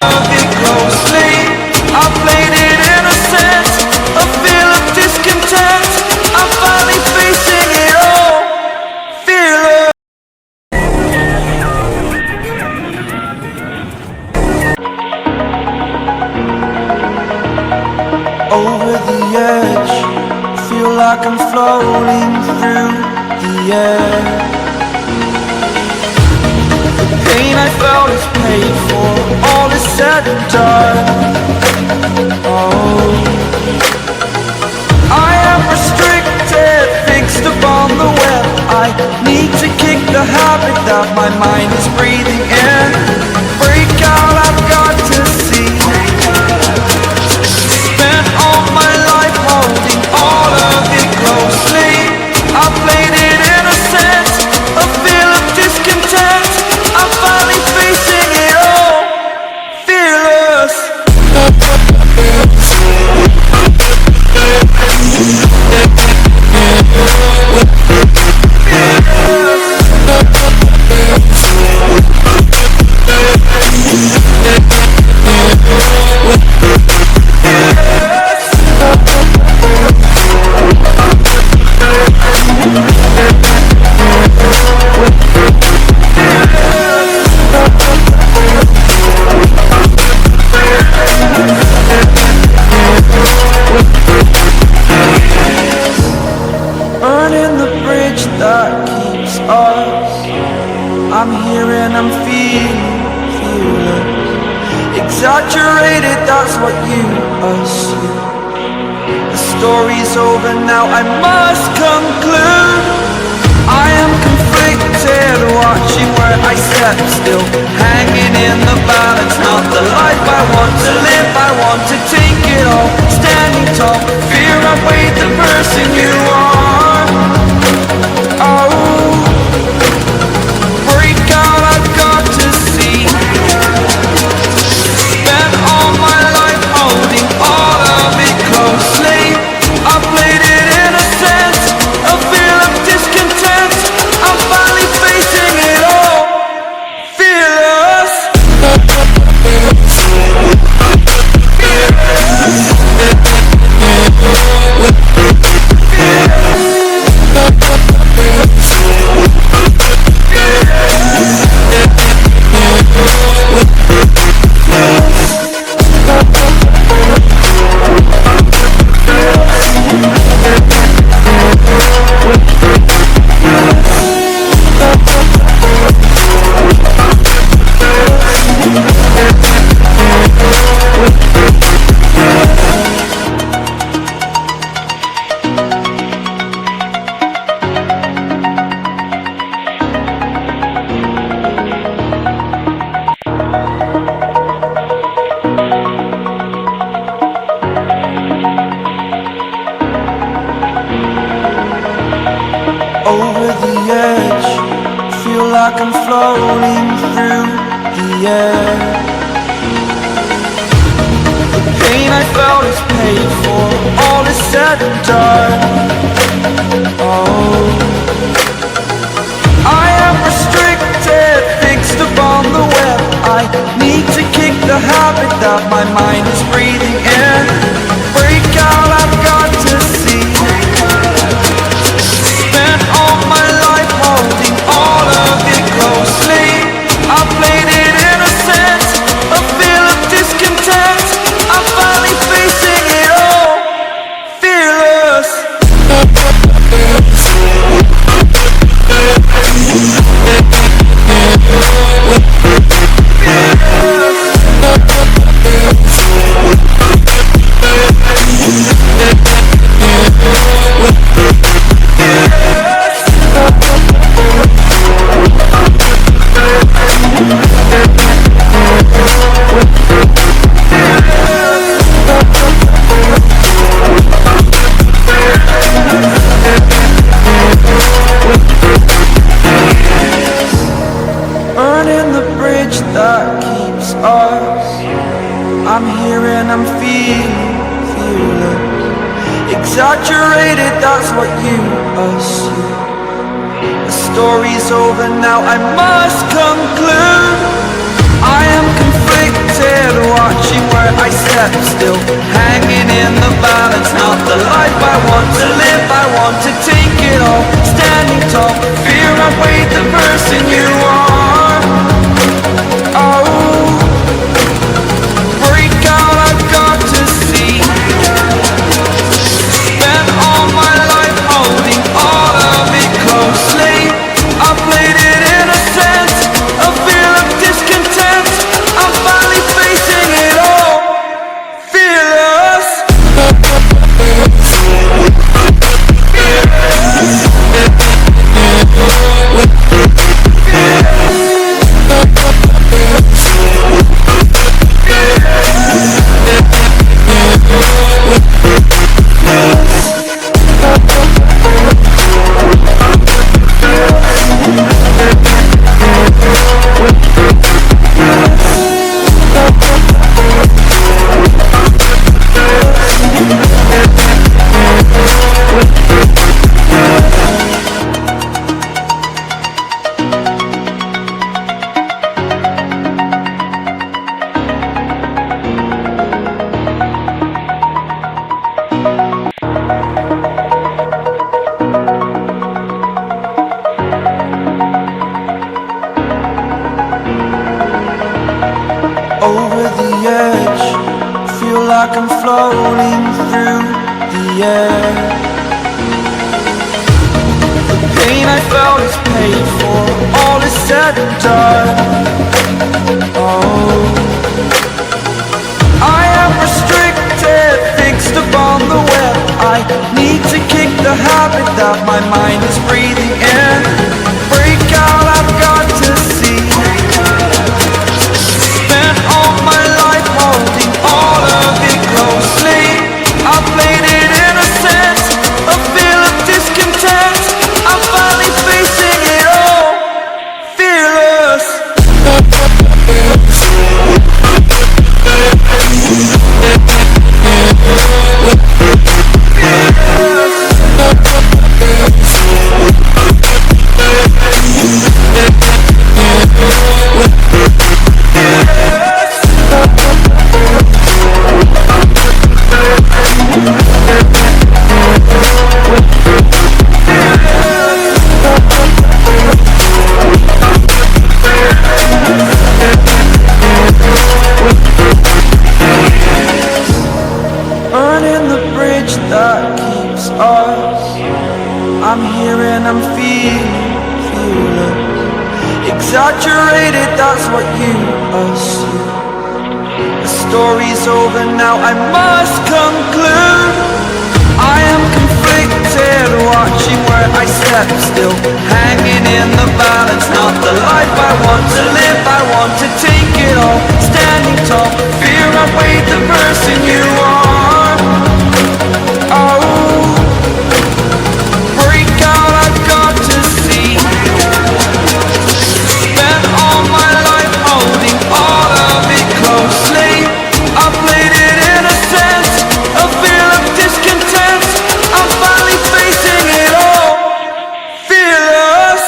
It closely, I played it innocent, a feel of discontent. I'm finally facing it all, fearless. Over the edge, feel like I'm floating through the air. The pain I felt is paid for, all is said and done. Oh, I am restricted, fixed upon the web. I need to kick the habit that my mind is breathing in. Break out, I've got to see. Spent all my life holding all of it closely. I played it innocent, a feel of discontent. I'm finally facing it all, fearless. Burning the bridge that keeps us. I'm here and I'm feeling fearless. Exaggerated, that's what you assume. The story's over now, I must conclude. I am conflicted, watching where I step still, hanging in the balance. Not the life I want to live, I want to take it all. Standing tall, fear outweighed the person you are. Oh, break out, I've got to see. Spent all my life holding all of it closely. I played it innocent, a feel of discontent. I'm finally facing it all, fearless. Over the edge, feel like I'm floating through the air. The pain I felt is paid for, all is said and done. Oh, I am restricted, fixed upon the web. I need to kick the habit that my mind is breathing in. Break out, I've got to see. Spent all my life holding all of it closely. I played it innocent, a feel of discontent. I'm finally facing it all, fearless. Burning the bridge that keeps us. I'm here and I'm feeling fearless. Exaggerated, that's what you assume. The story's over now, I must conclude. I am conflicted. conflicted, watching where I step still, hanging in the balance. Not the life I want to live, I want to take it all, standing tall, fear I weighed the person you are. Oh, break out, I've got to see. Spent all my life holding all of it closely. I played it innocent, a feel of discontent. I'm finally facing it all, fearless. Over the edge, feel like I'm floating through the air. The pain I felt is paid for, all is said and done. Oh, I am restricted, fixed upon the web. I need to kick the habit that my mind is breathing in. Break out, I've got to see. Holding all of it closely, I played it innocent, a feel of discontent. I'm finally facing it all, fearless. That keeps us. I'm here and I'm feeling exaggerated, that's what you assume. The story's over now, I must conclude. I am conflicted, watching where I step still, hanging in the balance. Not the life I want to live, I want to take it all, standing tall, fear I weighed the person you are. Oh, break out, I've got to see. Spent all my life holding all of it closely. I played it innocent, a feel of discontent. I'm finally facing it all, fearless.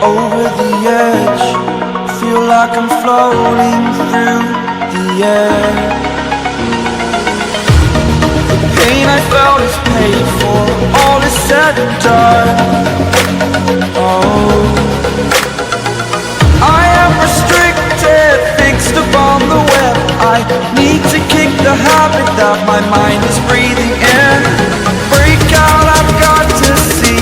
Over the edge, feel like I'm floating through the air. The pain I felt is paid for, all is said and done. Oh, I am restricted, fixed upon the web. I need to kick the habit that my mind is breathing in. Break out, I've got to see.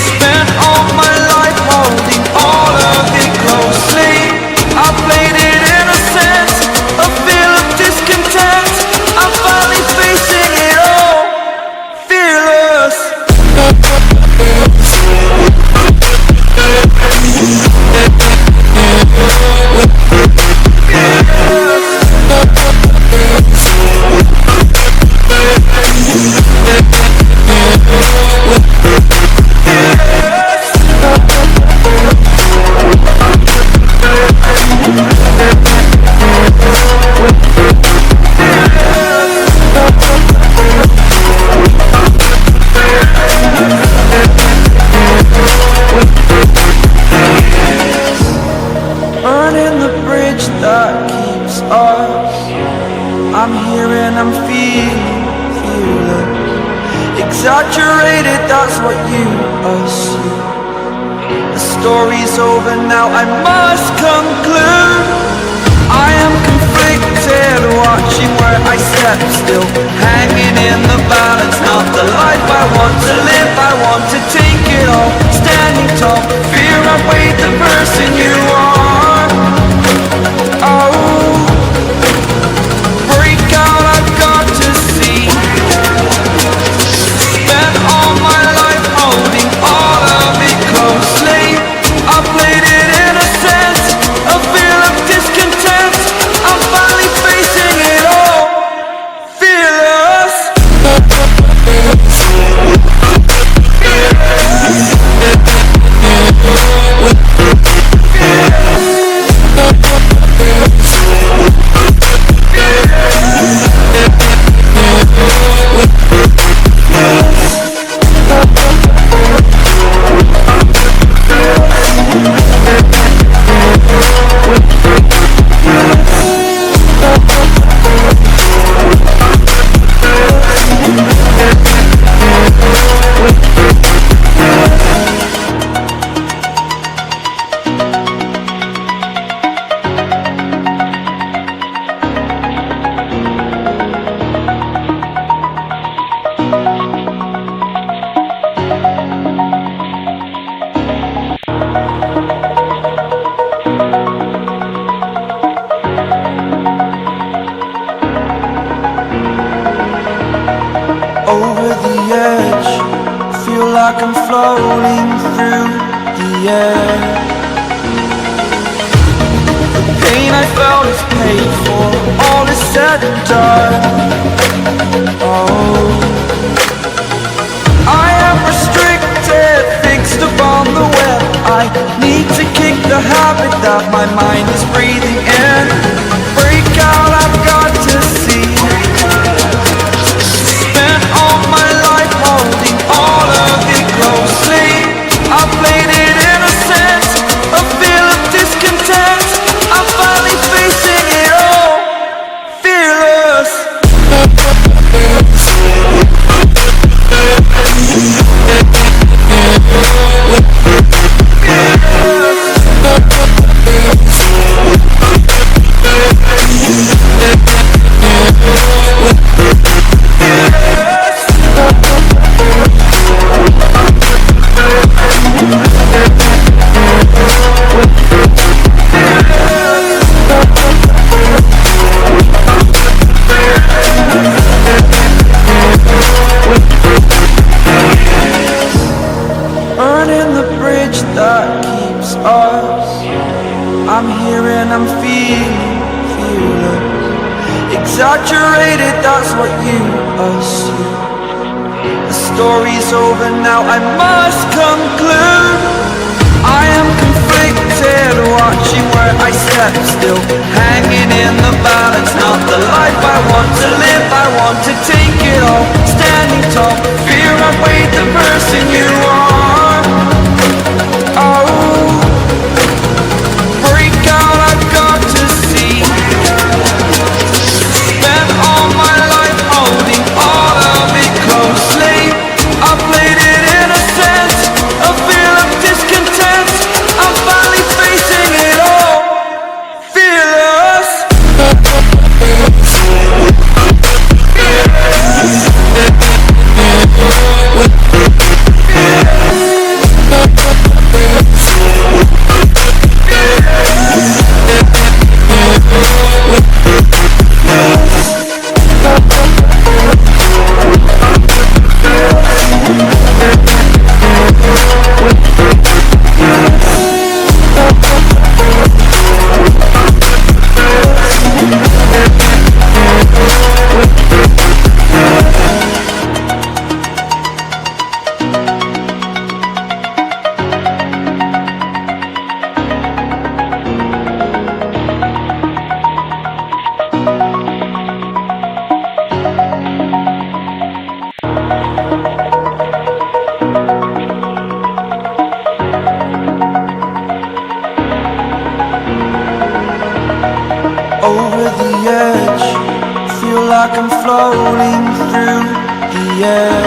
Spent all my life holding all of it closely. I played it innocent, a feel of discontent. I'm finally facing it all, fearless. Burning the bridge that keeps us. I'm here and I'm feeling fearless. Exaggerated, that's what you assume. The story's over now, I must conclude. I am conflicted, watching where I step still, hanging in the balance. Not the life I want to live, I want to take it all. Standing tall, fear outweighed the person you are. Oh, break out, I've got to see. Spent all my life holding all of it closely. I played it innocent, a feel of discontent. I'm finally facing it all, fearless. Over the edge, feel like I'm floating through the air. The pain I felt is paid for, all is said and done. Oh, I am restricted, fixed upon the web. I need to kick the habit that my mind is breathing in. Break out, I've got to see. Spent all my life holding all of it closely. I played it innocent, a feel of discontent. I'm finally facing it all, fearless. Burning the bridge that keeps us. I'm here and I'm feeling fearless. Exaggerated, that's what you assume. The story's over now, I must conclude. I am conflicted, watching where I step still, hanging in the balance. Not the life I want to live, I want to take it all. Standing tall, fear outweighed the person you are. Oh, break out, I've got to see. Spent all my life holding all of it closely. I played it innocent, a feel of discontent. I'm finally facing it all, over the edge. Feel like I'm floating through the air.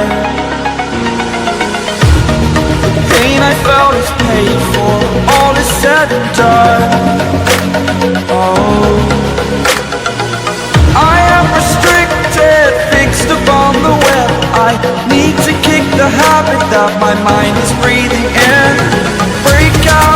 The pain I felt is paid for, all is said and done. Oh, I am restricted, fixed upon the web. I need to kick the habit that my mind is breathing in. Break out